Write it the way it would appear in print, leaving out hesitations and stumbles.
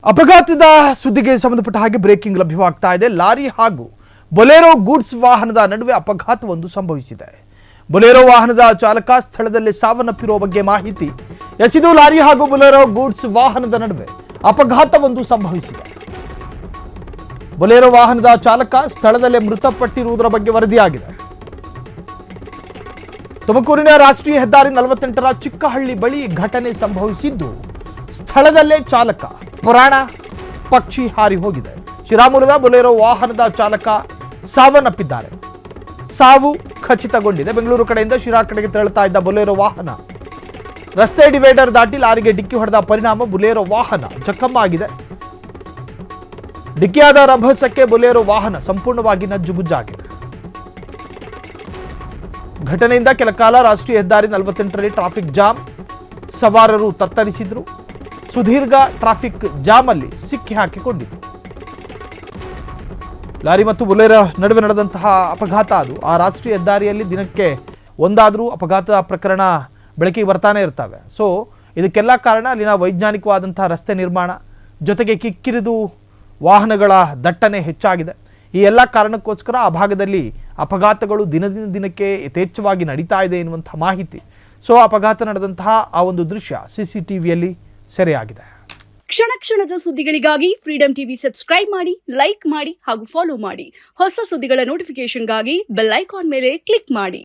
ಅಪಘಾತದ ಸುದ್ದಿಗೆ ಸಂಬಂಧಪಟ್ಟ ಹಾಗೆ ಬ್ರೇಕಿಂಗ್ ಲಭ್ಯವಾಗ್ತಾ ಇದೆ. ಲಾರಿ ಹಾಗೂ ಬೊಲೆರೋ ಗೂಡ್ಸ್ ವಾಹನದ ನಡುವೆ ಅಪಘಾತವೊಂದು ಸಂಭವಿಸಿದೆ. ಬೊಲೆರೋ ವಾಹನದ ಚಾಲಕ ಸ್ಥಳದಲ್ಲಿ ಸಾವನ್ನಪ್ಪಿರುವ ಬಗ್ಗೆ ಮಾಹಿತಿ. ಎಸಿದು ಲಾರಿ ಹಾಗೂ ಬೊಲೆರೋ ಗೂಡ್ಸ್ ವಾಹನದ ನಡುವೆ ಅಪಘಾತವೊಂದು ಸಂಭವಿಸಿದೆ. ಬೊಲೆರೋ ವಾಹನದ ಚಾಲಕ ಸ್ಥಳದಲ್ಲೇ ಮೃತಪಟ್ಟಿರುವುದರ ಬಗ್ಗೆ ವರದಿಯಾಗಿದೆ. ತುಮಕೂರಿನ ರಾಷ್ಟ್ರೀಯ ಹೆದ್ದಾರಿ 48ರ ಚಿಕ್ಕಹಳ್ಳಿ ಬಳಿ ಘಟನೆ ಸಂಭವಿಸಿದ್ದು, ಸ್ಥಳದಲ್ಲೇ ಚಾಲಕ ಪುರಾಣ ಪಕ್ಷಿ ಹಾರಿ ಹೋಗಿದೆ. ಶ್ರೀರಾಮುರದ ಬೊಲೆರೋ ವಾಹನದ ಚಾಲಕ ಸಾವನ್ನಪ್ಪಿದ್ದಾರೆ. ಸಾವು ಖಚಿತಗೊಂಡಿದೆ. ಬೆಂಗಳೂರು ಕಡೆಯಿಂದ ಶಿರಾ ಕಡೆಗೆ ತೆರಳುತ್ತಾ ಇದ್ದ ಬೊಲೆರೋ ವಾಹನ ರಸ್ತೆ ಡಿವೈಡರ್ ದಾಟಿ ಲಾರಿಗೆ ಡಿಕ್ಕಿ ಹೊಡೆದ ಪರಿಣಾಮ ಬೊಲೆರೋ ವಾಹನ ಜಖಮ್ಮಾಗಿದೆ. ಡಿಕ್ಕಿಯಾದ ರಭಸಕ್ಕೆ ಬೊಲೆರೋ ವಾಹನ ಸಂಪೂರ್ಣವಾಗಿ ನಜ್ಜುಗುಜ್ಜಾಗಿದೆ. ಘಟನೆಯಿಂದ ಕೆಲ ಕಾಲ ರಾಷ್ಟ್ರೀಯ ಹೆದ್ದಾರಿ 48ರಲ್ಲಿ ಟ್ರಾಫಿಕ್ ಜಾಮ್. ಸವಾರರು ತತ್ತರಿಸಿದ್ರು. ಸುದೀರ್ಘ ಟ್ರಾಫಿಕ್ ಜಾಮ್ ಅಲ್ಲಿ ಸಿಕ್ಕಿ ಹಾಕಿಕೊಂಡಿತ್ತು. ಲಾರಿ ಮತ್ತು ಬೊಲೆರೋ ನಡುವೆ ನಡೆದಂತಹ ಅಪಘಾತ ಅದು. ಆ ರಾಷ್ಟ್ರೀಯ ಹೆದ್ದಾರಿಯಲ್ಲಿ ದಿನಕ್ಕೆ ಒಂದಾದರೂ ಅಪಘಾತ ಪ್ರಕರಣ ಬೆಳಕಿಗೆ ಬರ್ತಾನೆ ಇರ್ತವೆ. ಸೊ ಇದಕ್ಕೆಲ್ಲ ಕಾರಣ ಅಲ್ಲಿನ ವೈಜ್ಞಾನಿಕವಾದಂತಹ ರಸ್ತೆ ನಿರ್ಮಾಣ, ಜೊತೆಗೆ ಕಿಕ್ಕಿರಿದು ವಾಹನಗಳ ದಟ್ಟಣೆ ಹೆಚ್ಚಾಗಿದೆ. ಈ ಎಲ್ಲ ಕಾರಣಕ್ಕೋಸ್ಕರ ಆ ಭಾಗದಲ್ಲಿ ಅಪಘಾತಗಳು ದಿನದಿಂದ ದಿನಕ್ಕೆ ಯಥೇಚ್ಛವಾಗಿ ನಡೀತಾ ಇದೆ ಎನ್ನುವಂತಹ ಮಾಹಿತಿ. ಸೊ ಅಪಘಾತ ನಡೆದಂತಹ ಆ ಒಂದು ದೃಶ್ಯ CCTVಯಲ್ಲಿ ಸೆರೆಯಾಗಿದೆ. ಕ್ಷಣ ಕ್ಷಣದ ಸುದ್ದಿಗಳಿಗಾಗಿ ಫ್ರೀಡಂ ಟಿವಿ ಸಬ್ಸ್ಕ್ರೈಬ್ ಮಾಡಿ, ಲೈಕ್ ಮಾಡಿ ಹಾಗೂ ಫಾಲೋ ಮಾಡಿ. ಹೊಸ ಸುದ್ದಿಗಳ ನೋಟಿಫಿಕೇಶನ್ಗಾಗಿ ಬೆಲ್ ಐಕಾನ್ ಮೇಲೆ ಕ್ಲಿಕ್ ಮಾಡಿ.